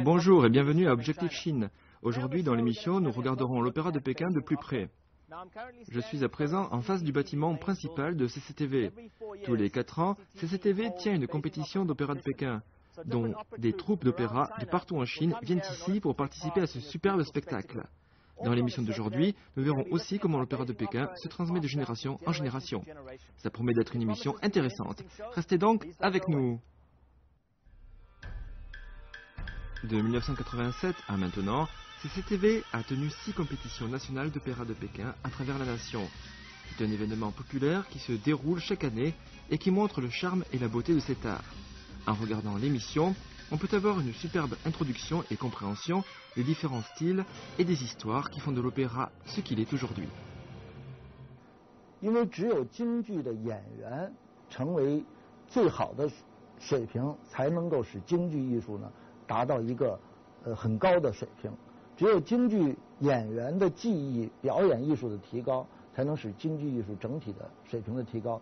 Bonjour et bienvenue à Objectif Chine. Aujourd'hui, dans l'émission, nous regarderons l'Opéra de Pékin de plus près. Je suis à présent en face du bâtiment principal de CCTV. Tous les 4 ans, CCTV tient une compétition d'opéra de Pékin, dont des troupes d'opéra de partout en Chine viennent ici pour participer à ce superbe spectacle. Dans l'émission d'aujourd'hui, nous verrons aussi comment l'opéra de Pékin se transmet de génération en génération. Ça promet d'être une émission intéressante. Restez donc avec nous. De 1987 à maintenant, CCTV a tenu 6 compétitions nationales d'opéra de Pékin à travers la nation. C'est un événement populaire qui se déroule chaque année et qui montre le charme et la beauté de cet art. En regardant l'émission, on peut avoir une superbe introduction et compréhension des différents styles et des histoires qui font de l'opéra ce qu'il est aujourd'hui. 因为只有京剧的演员成为最好的水平，才能够使京剧艺术呢达到一个很高的水平。只有京剧演员的技艺、表演艺术的提高，才能使京剧艺术整体的水平的提高。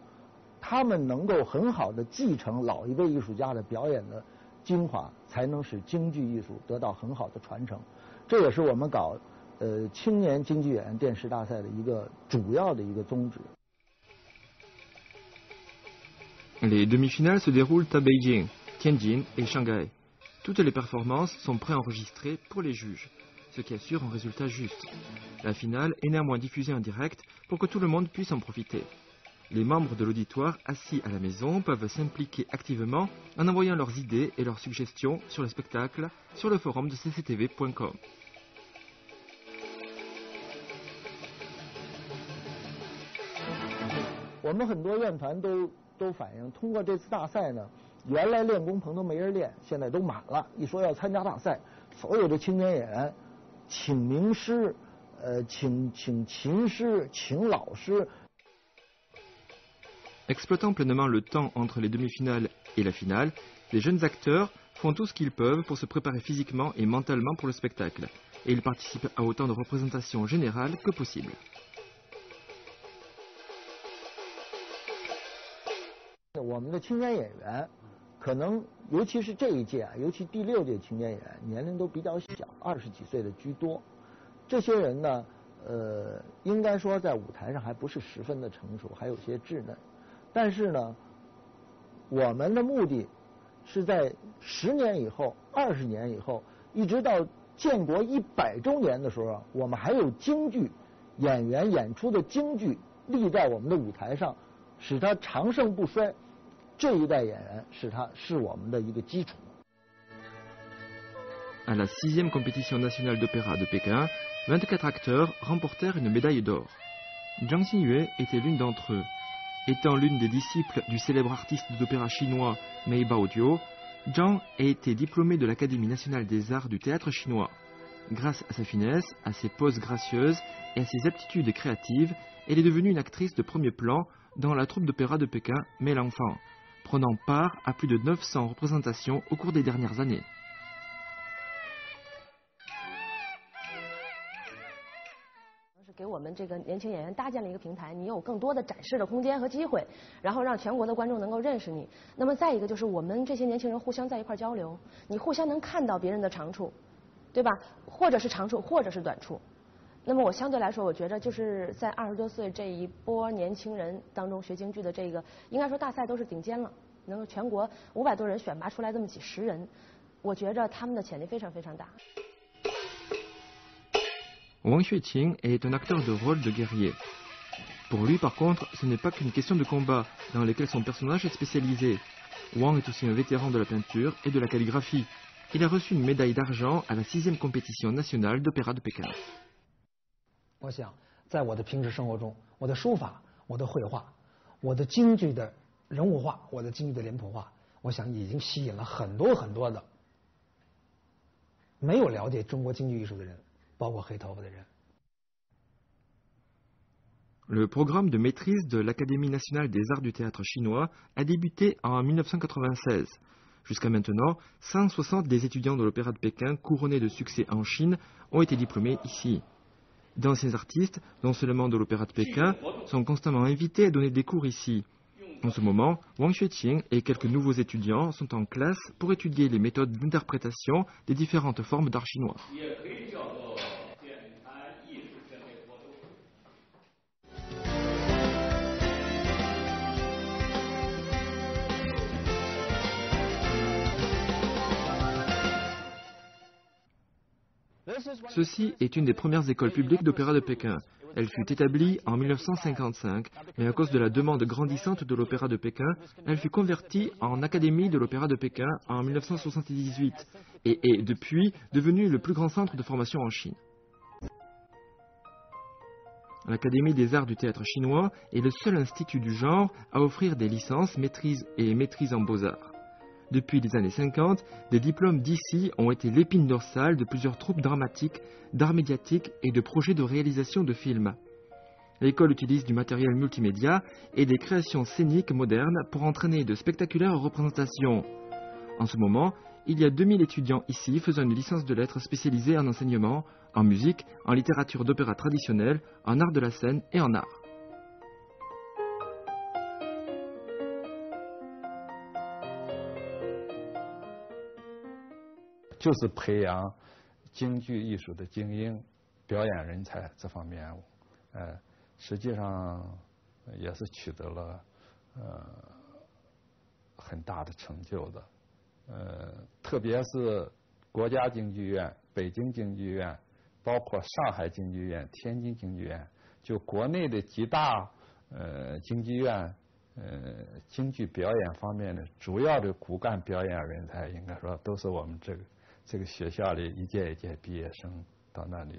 他们能够很好的继承老一辈艺术家的表演的精华，才能使京剧艺术得到很好的传承。这也是我们搞青年京剧演员电视大赛的一个主要的一个宗旨。 Les demi-finales se déroulent à Beijing, Tianjin et Shanghai. Toutes les performances sont préenregistrées pour les juges, ce qui assure un résultat juste. La finale est néanmoins diffusée en direct pour que tout le monde puisse en profiter. Les membres de l'auditoire assis à la maison peuvent s'impliquer activement en envoyant leurs idées et leurs suggestions sur le spectacle sur le forum de cctv.com. 我们很多院团都反映，通过这次大赛呢，原来练功棚都没人练，现在都满了。一说要参加大赛，所有的青年演员，请名师，请琴师，请老师。 Exploitant pleinement le temps entre les demi-finales et la finale, les jeunes acteurs font tout ce qu'ils peuvent pour se préparer physiquement et mentalement pour le spectacle, et ils participent à autant de représentations générales que possible. 我们的青年演员，可能尤其是这一届啊，尤其第6届青年演员，年龄都比较小，20几岁的居多。这些人呢，应该说在舞台上还不是十分的成熟，还有些稚嫩。但是呢，我们的目的是在10年以后、20年以后，一直到建国100周年的时候，我们还有京剧演员演出的京剧立在我们的舞台上，使它长盛不衰。 这一代演员是我们的一个基础。 À la 6e compétition nationale d'opéra de Pékin, 24 acteurs remportèrent une médaille d'or. Zhang Xiyue était l'une d'entre eux. Étant l'une des disciples du célèbre artiste d'opéra chinois Mei Baodio, Zhang a été diplômée de l'Académie nationale des arts du théâtre chinois. Grâce à sa finesse, à ses poses gracieuses et à ses aptitudes créatives, elle est devenue une actrice de premier plan dans la troupe d'opéra de Pékin Mei Langfang, prenant part à plus de 900 représentations au cours des dernières années. 给我们这个年轻演员搭建了一个平台，你有更多的展示的空间和机会，然后让全国的观众能够认识你。那么再一个就是我们这些年轻人互相在一块交流，你互相能看到别人的长处，对吧？或者是长处，或者是短处。那么我相对来说，我觉得就是在20多岁这一波年轻人当中学京剧的这个，应该说大赛都是顶尖了，能够全国500多人选拔出来这么几十人，我觉着他们的潜力非常非常大。 Wang Xueqing est un acteur de rôle de guerrier. Pour lui, par contre, ce n'est pas qu'une question de combat dans lesquels son personnage est spécialisé. Wang est aussi un vétéran de la peinture et de la calligraphie. Il a reçu une médaille d'argent à la 6e compétition nationale d'opéra de Pékin. 我想，在我的平时生活中，我的书法、我的绘画、我的京剧的人物画、我的京剧的脸谱画，我想已经吸引了很多很多的没有了解中国京剧艺术的人。 Le programme de maîtrise de l'Académie nationale des arts du théâtre chinois a débuté en 1996. Jusqu'à maintenant, 160 des étudiants de l'Opéra de Pékin couronnés de succès en Chine ont été diplômés ici. D'anciens artistes, non seulement de l'Opéra de Pékin, sont constamment invités à donner des cours ici. En ce moment, Wang Xueqing et quelques nouveaux étudiants sont en classe pour étudier les méthodes d'interprétation des différentes formes d'art chinois. Ceci est une des premières écoles publiques d'opéra de Pékin. Elle fut établie en 1955, mais à cause de la demande grandissante de l'opéra de Pékin, elle fut convertie en Académie de l'opéra de Pékin en 1978 et est depuis devenue le plus grand centre de formation en Chine. L'Académie des arts du théâtre chinois est le seul institut du genre à offrir des licences, maîtrise et maîtrise en beaux-arts. Depuis les années 50, des diplômes d'ici ont été l'épine dorsale de plusieurs troupes dramatiques, d'art médiatique et de projets de réalisation de films. L'école utilise du matériel multimédia et des créations scéniques modernes pour entraîner de spectaculaires représentations. En ce moment, il y a 2000 étudiants ici faisant une licence de lettres spécialisée en enseignement, en musique, en littérature d'opéra traditionnelle, en art de la scène et en art. 就是培养京剧艺术的精英、表演人才这方面，实际上也是取得了很大的成就的。特别是国家京剧院、北京京剧院，包括上海京剧院、天津京剧院，就国内的几大京剧院，京剧表演方面的主要的骨干表演人才，应该说都是我们这个学校里一届一届毕业生到那里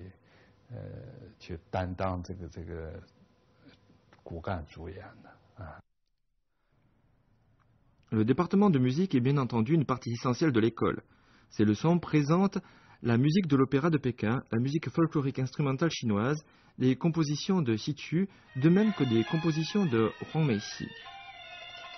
去担当这个骨干主演的啊。 Le département de musique est bien entendu une partie essentielle de l'école. Ces leçons présentent la musique de l'opéra de Pékin, la musique folklorique instrumentale chinoise, les compositions de Xi Tu, de même que des compositions de Huang Meixi.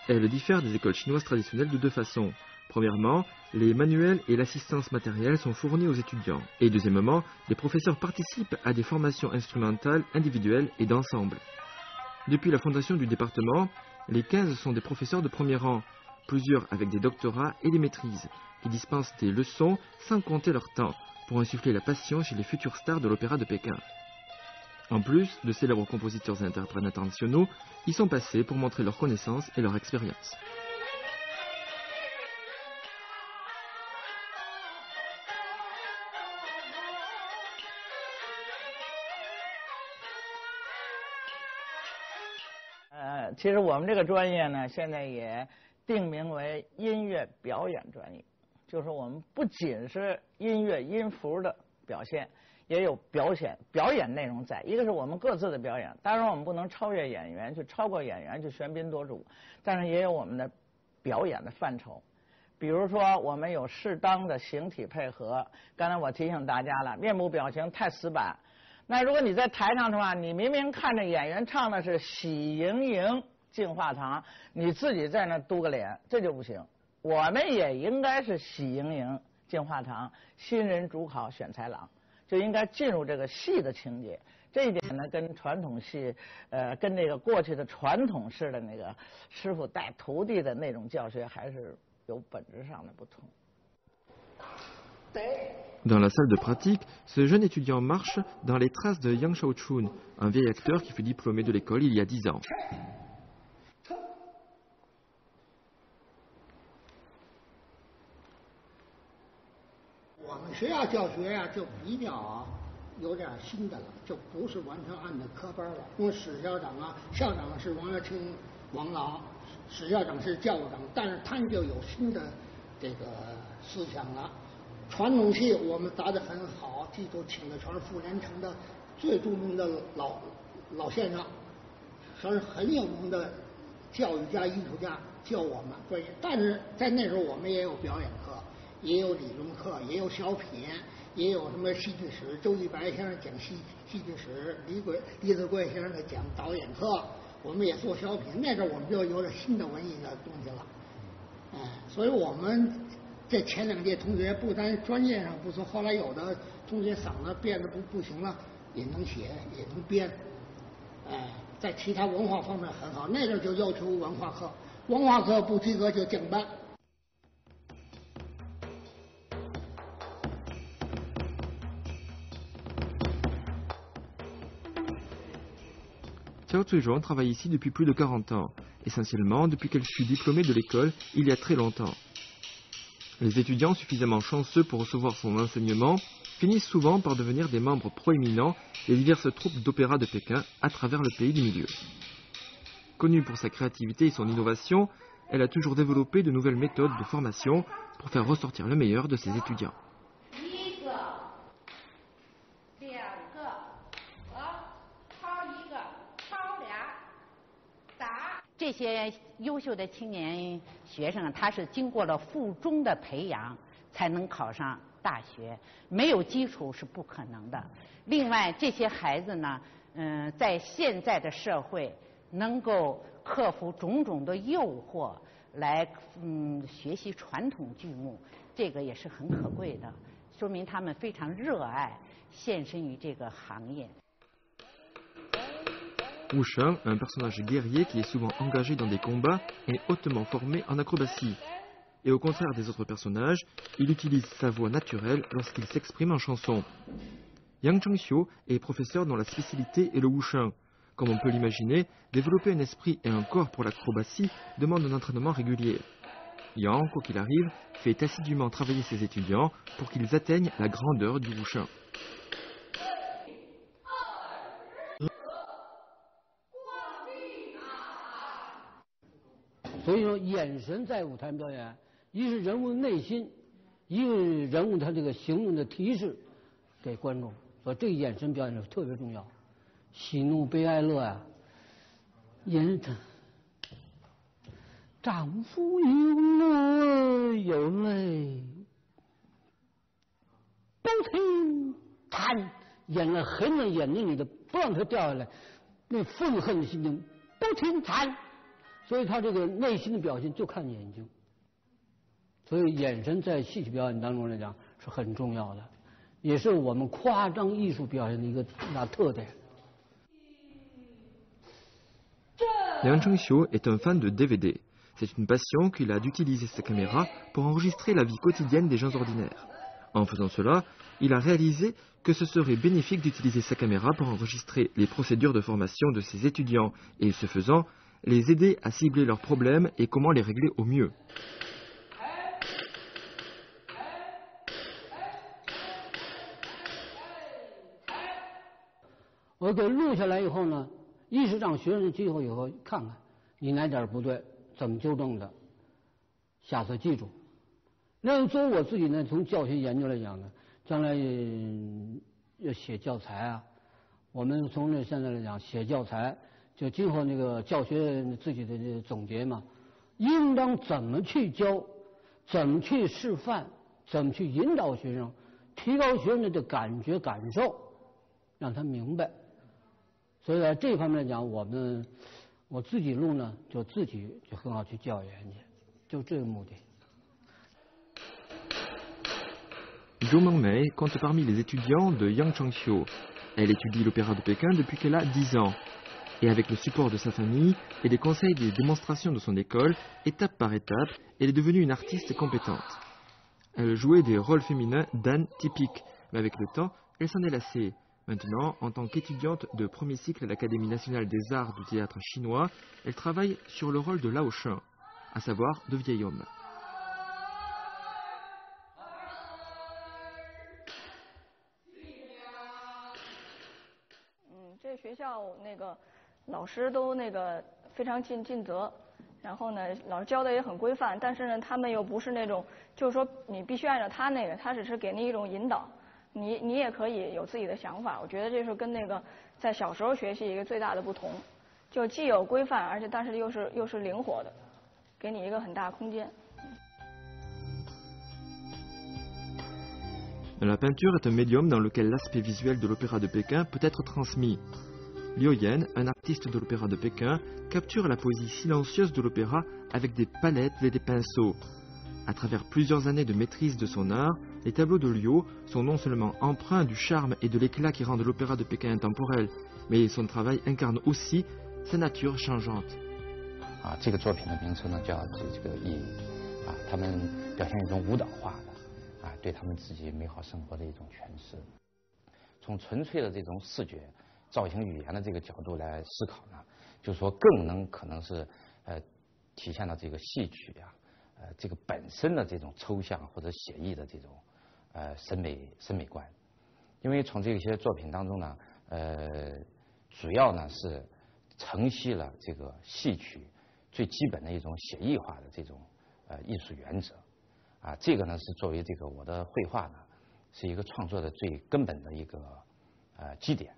Elles diffèrent des écoles chinoises traditionnelles de deux façons. Premièrement, les manuels et l'assistance matérielle sont fournis aux étudiants. Et deuxièmement, les professeurs participent à des formations instrumentales individuelles et d'ensemble. Depuis la fondation du département, les 15 sont des professeurs de premier rang, plusieurs avec des doctorats et des maîtrises, qui dispensent des leçons sans compter leur temps, pour insuffler la passion chez les futures stars de l'opéra de Pékin. En plus, de célèbres compositeurs et interprètes internationaux y sont passés pour montrer leurs connaissances et leur expérience. « 其实我们这个专业呢，现在也定名为音乐表演专业，就是我们不仅是音乐音符的表现，也有表演内容在。一个是我们各自的表演，当然我们不能超越演员，去超过演员，去喧宾夺主，但是也有我们的表演的范畴。比如说，我们有适当的形体配合。刚才我提醒大家了，面部表情太死板。 那如果你在台上的话，你明明看着演员唱的是喜盈盈进画堂，你自己在那嘟个脸，这就不行。我们也应该是喜盈盈进画堂，新人主考选才郎，就应该进入这个戏的情节。这一点呢，跟传统戏，跟那个过去的传统式的那个师傅带徒弟的那种教学，还是有本质上的不同。 Dans la salle de pratique, ce jeune étudiant marche dans les traces de Yang Shaochun, un vieil acteur qui fut diplômé de l'école il y a 10 ans. « 传统戏我们打得很好，记住请的全是傅连城的最著名的老先生，全是很有名的教育家、艺术家教我们专业。但是在那时候我们也有表演课，也有理论课，也有小品，也有什么戏剧史，周玉白先生讲戏剧史，李子贵先生讲导演课，我们也做小品。那时候我们就有点新的文艺的东西了，所以我们。 这前两届同学不单专业上不错，后来有的同学嗓子变得不行了，也能写，也能编，在其他文化方面很好，那阵就要求文化课，文化课不及格就降班。Xiao Zuizhuang travaille ici depuis plus de 40 ans, essentiellement depuis qu'elle fut diplômée de l'école il y a très longtemps. Les étudiants suffisamment chanceux pour recevoir son enseignement finissent souvent par devenir des membres proéminents des diverses troupes d'opéra de Pékin à travers le pays du milieu. Connue pour sa créativité et son innovation, elle a toujours développé de nouvelles méthodes de formation pour faire ressortir le meilleur de ses étudiants. 这些优秀的青年学生，他是经过了附中的培养，才能考上大学，没有基础是不可能的。另外，这些孩子呢，在现在的社会能够克服种种的诱惑，来学习传统剧目，这个也是很可贵的，说明他们非常热爱，献身于这个行业。 Wu Sheng, un personnage guerrier qui est souvent engagé dans des combats, est hautement formé en acrobatie. Et au contraire des autres personnages, il utilise sa voix naturelle lorsqu'il s'exprime en chanson. Yang Chengxiu est professeur dont la spécialité est le Wu Sheng. Comme on peut l'imaginer, développer un esprit et un corps pour l'acrobatie demande un entraînement régulier. Yang, quoi qu'il arrive, fait assidûment travailler ses étudiants pour qu'ils atteignent la grandeur du Wu Sheng. 所以说，眼神在舞台表演，一是人物内心，一个人物他这个行动的提示给观众，所以这个眼神表演是特别重要。喜怒悲哀乐啊，眼神，丈夫有泪，不停弹，眼泪含在眼睛里的，不让它掉下来，那愤恨的心情不停弹。 所以他这个内心的表现就看眼睛，所以眼神在戏曲表演当中来讲是很重要的，也是我们夸张艺术表现的一个大特点。Yang Chengxiu est un fan de DVD. C'est une passion qu'il a d'utiliser sa caméra pour enregistrer la vie quotidienne des gens ordinaires. En faisant cela, il a réalisé que ce serait bénéfique d'utiliser sa caméra pour enregistrer les procédures de formation de ses étudiants et, ce faisant, les aider à cibler leurs problèmes et comment les régler au mieux. 我给录下来以后呢，一是让学生记后以后看看你哪点不对，怎么纠正的，下次记住。那作为我自己呢，从教学研究来讲呢，将来要写教材啊，我们从这现在来讲写教材。 就今后那个教学自己的总结嘛，应当怎么去教，怎么去示范，怎么去引导学生，提高学生的感觉感受，让他明白。所以在这方面来讲，我自己录呢，就自己就很好去教研去，就这个目的。Zhou Mengmei compte parmi les étudiants de Yang Chengxiu. Elle étudie l'opéra de Pékin depuis qu'elle a 10 ans. Et avec le support de sa famille et les conseils des démonstrations de son école, étape par étape, elle est devenue une artiste compétente. Elle jouait des rôles féminins d'âne typiques, mais avec le temps, elle s'en est lassée. Maintenant, en tant qu'étudiante de premier cycle à l'Académie nationale des arts du théâtre chinois, elle travaille sur le rôle de Lao Shen, à savoir de vieil homme. 老师都非常尽责，然后呢，老师教的也很规范，但是呢，他们又不是那种，就是说你必须按照他那个，他只是给你一种引导，你也可以有自己的想法。我觉得这是跟在小时候学习一个最大的不同，就既有规范，而且但是又是灵活的，给你一个很大空间。 La peinture est un médium dans lequel l'aspect visuel de l'opéra de Pékin peut être transmis. Liu Yan, un artiste de l'opéra de Pékin, capture la poésie silencieuse de l'opéra avec des palettes et des pinceaux. À travers plusieurs années de maîtrise de son art, les tableaux de Liu sont non seulement empreints du charme et de l'éclat qui rendent l'opéra de Pékin intemporel, mais son travail incarne aussi sa nature changeante. 这个作品的名称呢叫这个意义他们表现一种舞蹈化的对他们自己美好生活的一种诠释。从纯粹的这种视觉造型语言的这个角度来思考呢，就是说更能可能是体现到这个戏曲这个本身的这种抽象或者写意的这种审美观。因为从这些作品当中呢主要呢是承袭了这个戏曲最基本的一种写意化的这种艺术原则这个呢是作为这个我的绘画呢是一个创作的最根本的一个基点。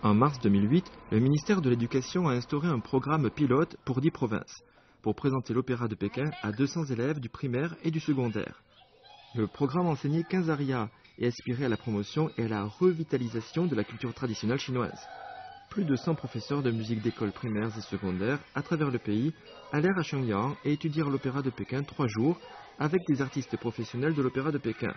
En mars 2008, le ministère de l'Éducation a instauré un programme pilote pour 10 provinces, pour présenter l'opéra de Pékin à 200 élèves du primaire et du secondaire. Le programme enseignait 15 arias et aspirait à la promotion et à la revitalisation de la culture traditionnelle chinoise. Plus de 100 professeurs de musique d'écoles primaires et secondaires à travers le pays allèrent à Shenyang et étudièrent l'opéra de Pékin 3 jours avec des artistes professionnels de l'opéra de Pékin.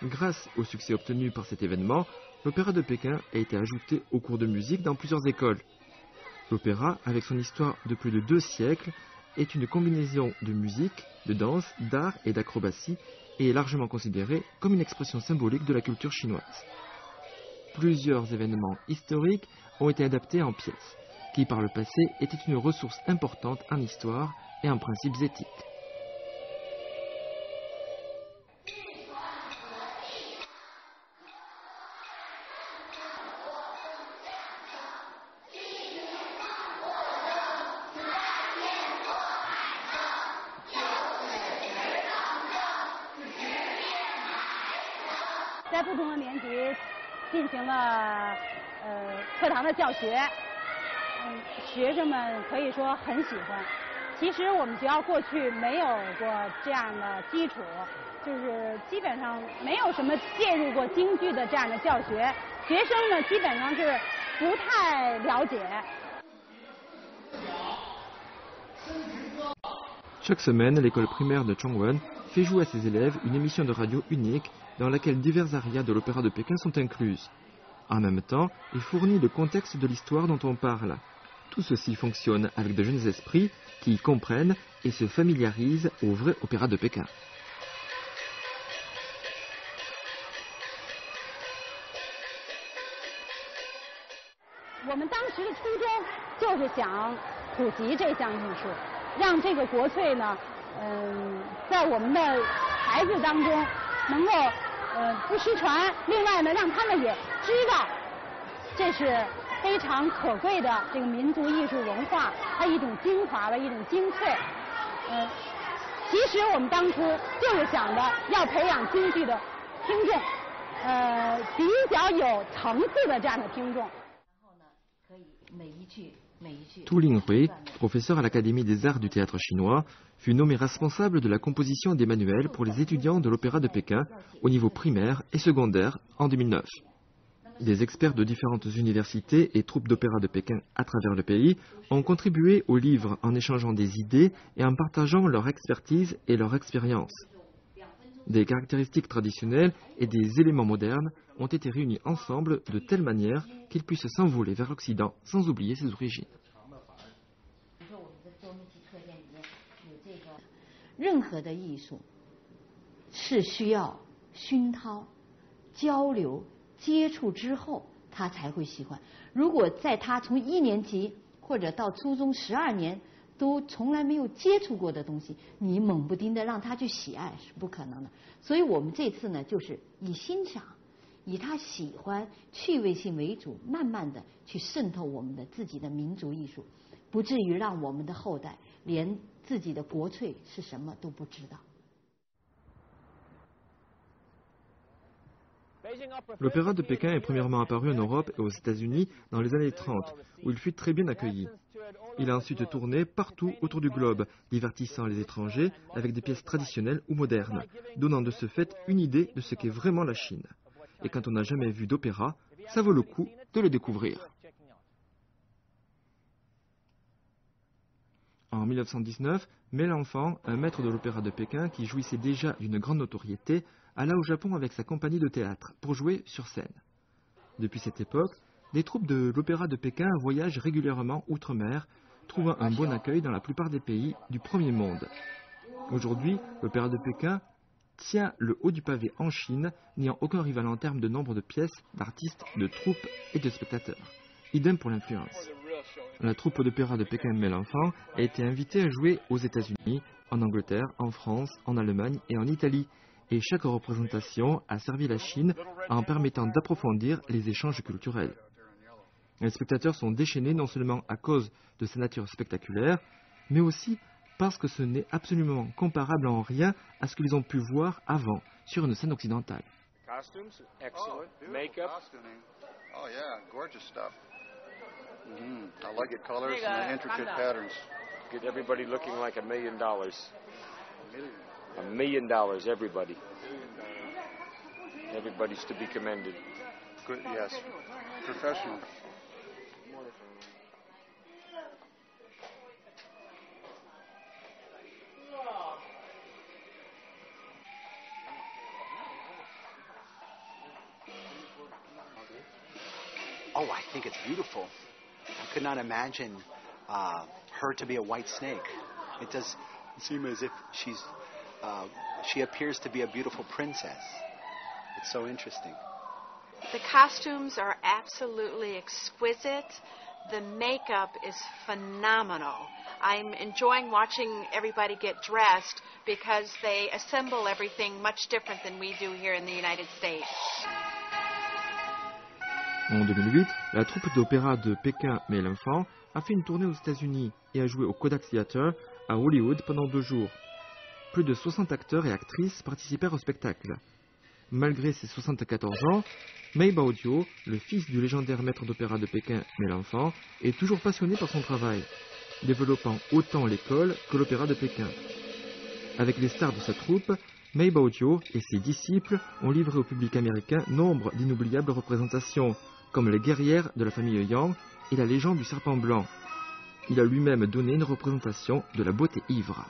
Grâce au succès obtenu par cet événement, l'opéra de Pékin a été ajouté aux cours de musique dans plusieurs écoles. L'opéra, avec son histoire de plus de 2 siècles, est une combinaison de musique, de danse, d'art et d'acrobatie et est largement considéré comme une expression symbolique de la culture chinoise. Plusieurs événements historiques ont été adaptés en pièces, qui par le passé étaient une ressource importante en histoire et en principes éthiques. Chaque semaine, l'école primaire de Chongwon fait jouer à ses élèves une émission de radio unique dans laquelle divers arias de l'opéra de Pékin sont incluses. En même temps, il fournit le contexte de l'histoire dont on parle. Tout ceci fonctionne avec de jeunes esprits qui comprennent et se familiarisent au vrai opéra de Pékin. Tu Linghui, professeur à l'Académie des arts du théâtre chinois, fut nommé responsable de la composition des manuels pour les étudiants de l'opéra de Pékin au niveau primaire et secondaire en 2009. Des experts de différentes universités et troupes d'opéra de Pékin à travers le pays ont contribué au livre en échangeant des idées et en partageant leur expertise et leur expérience. Des caractéristiques traditionnelles et des éléments modernes ont été réunis ensemble de telle manière qu'ils puissent s'envoler vers l'Occident sans oublier ses origines. 任何的艺术是需要熏陶、交流、接触之后，他才会喜欢。如果在他从1年级或者到初中12年都从来没有接触过的东西，你猛不丁的让他去喜爱是不可能的。所以我们这次呢，就是以欣赏、以他喜欢、趣味性为主，慢慢的去渗透我们的自己的民族艺术，不至于让我们的后代连自己的国粹是什么都不知道。L'opéra de Pékin est premièrement apparu en Europe et aux États-Unis dans les années 30, où il fut très bien accueilli. Il a ensuite tourné partout autour du globe, divertissant les étrangers avec des pièces traditionnelles ou modernes, donnant de ce fait une idée de ce qu'est vraiment la Chine. Et quand on n'a jamais vu d'opéra, ça vaut le coup de le découvrir. En 1919, Mei Lanfang, un maître de l'opéra de Pékin qui jouissait déjà d'une grande notoriété, alla au Japon avec sa compagnie de théâtre pour jouer sur scène. Depuis cette époque, des troupes de l'opéra de Pékin voyagent régulièrement outre-mer, trouvant un bon accueil dans la plupart des pays du premier monde. Aujourd'hui, l'opéra de Pékin tient le haut du pavé en Chine, n'ayant aucun rival en termes de nombre de pièces, d'artistes, de troupes et de spectateurs. Idem pour l'influence. La troupe d'opéra de Pékin Mei Lanfang a été invitée à jouer aux États-Unis, en Angleterre, en France, en Allemagne et en Italie. Et chaque représentation a servi la Chine en permettant d'approfondir les échanges culturels. Les spectateurs sont déchaînés non seulement à cause de sa nature spectaculaire, mais aussi parce que ce n'est absolument comparable en rien à ce qu'ils ont pu voir avant sur une scène occidentale. Costumes, excellent. Makeup. Oh yeah, gorgeous stuff. I like it, colors and the intricate patterns. Get everybody looking like $1 million. $1 million, everybody. Everybody's to be commended. Good, yes. Professional. Oh, I think it's beautiful. I could not imagine her to be a white snake. It does seem as if she appears to be a beautiful princess. It's so interesting. The costumes are absolutely exquisite. The makeup is phenomenal. I'm enjoying watching everybody get dressed because they assemble everything much different than we do here in the United States. En 2008, la troupe d'opéra de Pékin Mei Lanfang a fait une tournée aux États-Unis et a joué au Kodak Theatre à Hollywood pendant 2 jours. Plus de 60 acteurs et actrices participèrent au spectacle. Malgré ses 74 ans, Mei Baojiu, le fils du légendaire maître d'opéra de Pékin Mei Lanfang, est toujours passionné par son travail, développant autant l'école que l'opéra de Pékin. Avec les stars de sa troupe, Mei Baojiu et ses disciples ont livré au public américain nombre d'inoubliables représentations, comme les guerrières de la famille Yang et la légende du serpent blanc. Il a lui-même donné une représentation de la beauté ivre.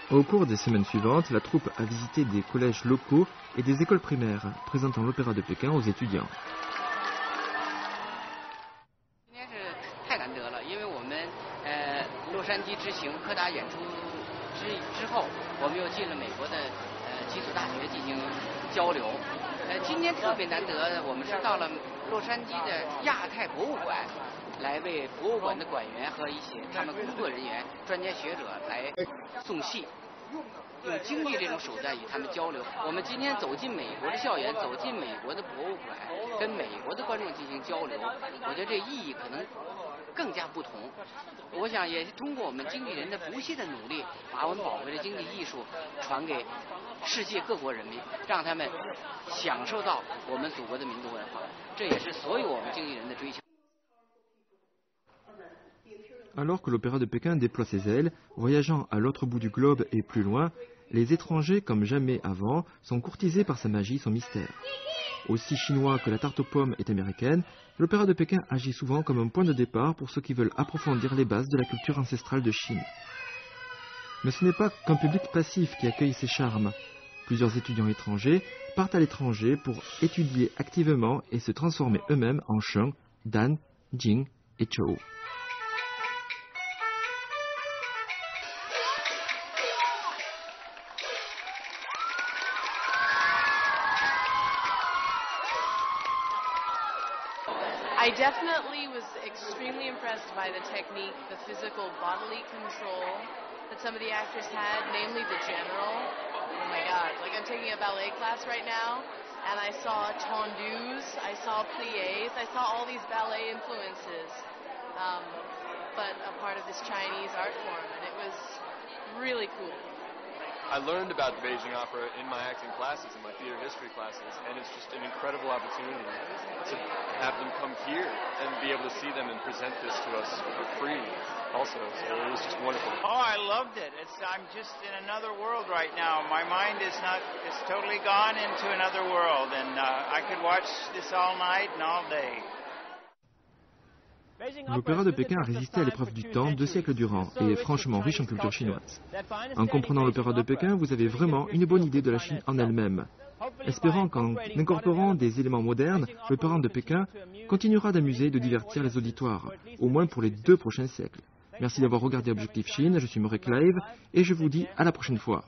Au cours des semaines suivantes, la troupe a visité des collèges locaux et des écoles primaires, présentant l'opéra de Pékin aux étudiants. Alors que l'opéra de Pékin déploie ses ailes, voyageant à l'autre bout du globe et plus loin, les étrangers, comme jamais avant, sont courtisés par sa magie, son mystère. Aussi chinois que la tarte aux pommes est américaine, l'opéra de Pékin agit souvent comme un point de départ pour ceux qui veulent approfondir les bases de la culture ancestrale de Chine. Mais ce n'est pas qu'un public passif qui accueille ces charmes. Plusieurs étudiants étrangers partent à l'étranger pour étudier activement et se transformer eux-mêmes en Sheng, Dan, Jing et Chou. I I definitely was extremely impressed by the technique, the physical bodily control that some of the actors had, namely the general. Oh my God, like I'm taking a ballet class right now, and I saw tendus, I saw pliés, I saw all these ballet influences, but a part of this Chinese art form, and it was really cool. I learned about the Beijing Opera in my acting classes, in my theater history classes, and it's just an incredible opportunity to have them come here and be able to see them and present this to us for free also. So it was just wonderful. Oh, I loved it. I'm just in another world right now. My mind is totally gone into another world, and I could watch this all night and all day. L'opéra de Pékin a résisté à l'épreuve du temps 2 siècles durant et est franchement riche en culture chinoise. En comprenant l'opéra de Pékin, vous avez vraiment une bonne idée de la Chine en elle-même. Espérant qu'en incorporant des éléments modernes, l'opéra de Pékin continuera d'amuser et de divertir les auditoires, au moins pour les 2 prochains siècles. Merci d'avoir regardé Objectif Chine, je suis Murray Clive et je vous dis à la prochaine fois.